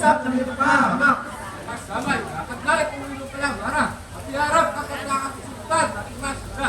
usap ng ito pa, anak. Mas damay, dapat galit kung ulo pa lang, Lara. At iharap dapat nakakasutan at imasya.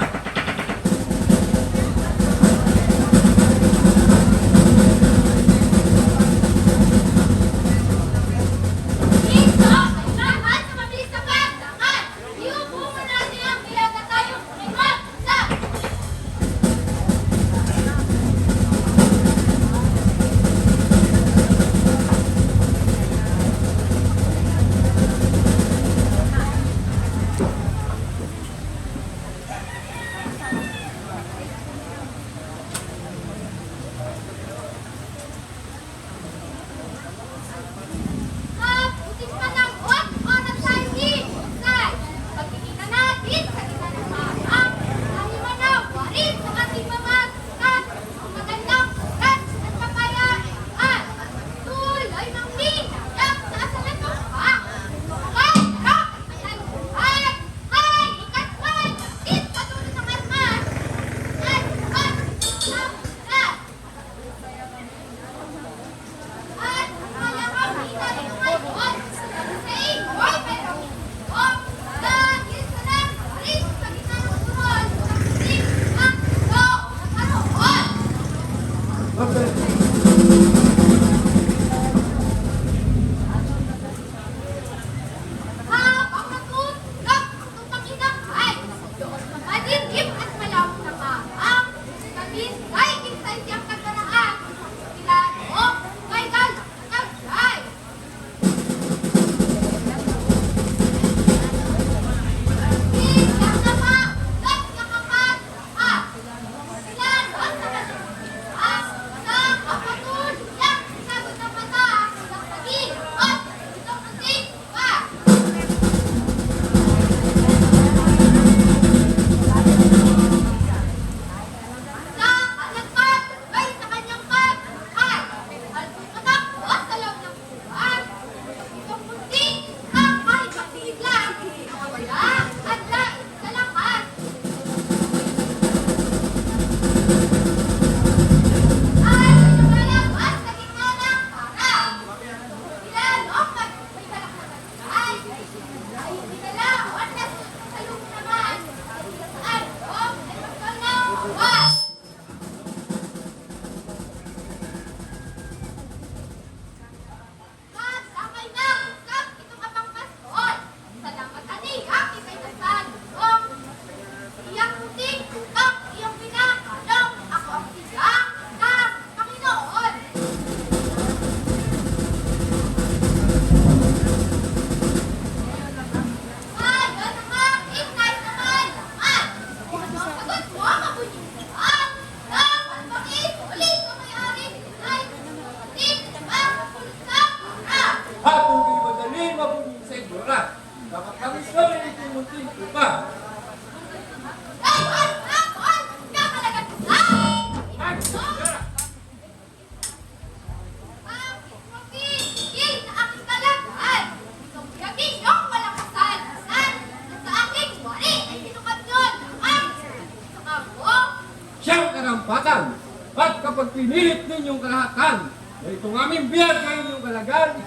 At kapag pinilit ninyong kalahatan na itong aming biyag ng inyong kalagan,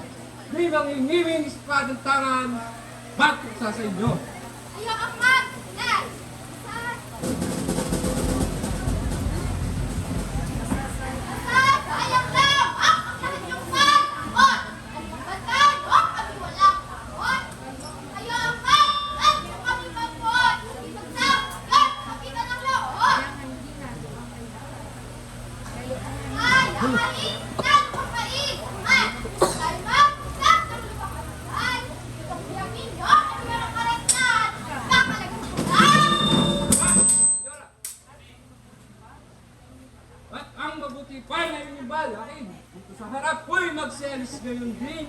di mangingiming espadang tangan, batok sa inyo. Ayaw akmat! Yes! Sayang lang! Ang lahat yung panahon! Ang kapatid, huwag kami walang panahon! Ayaw akmat! At yung kami mapon! Isagsagat! Kami na ng laon! Ay, ang maliit! Ang kapait! At dahil mag-isang ng lubang kapatid, itong biyamin nyo ay merong karetnan! Kakalagang sulat! At ang mabuti pa na inyong balakin, dito sa harap ko'y magselis ngayon din,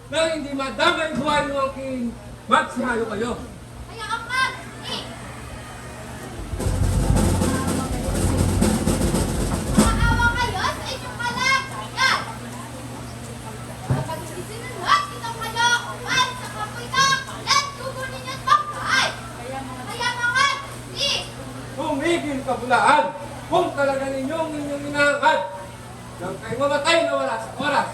na hindi madamay buhay ng aking magsihayo kayo. Kaya akmat! Maawa kayo sa inyong kalagayan! Kapag hindi sinunod itong kalooban sa kapitak, let dugo ninyo't bakay! Kaya mga Tumigil kabulaan kung talaga ninyong inaangkat. Nang kayo mamatay na wala sa oras.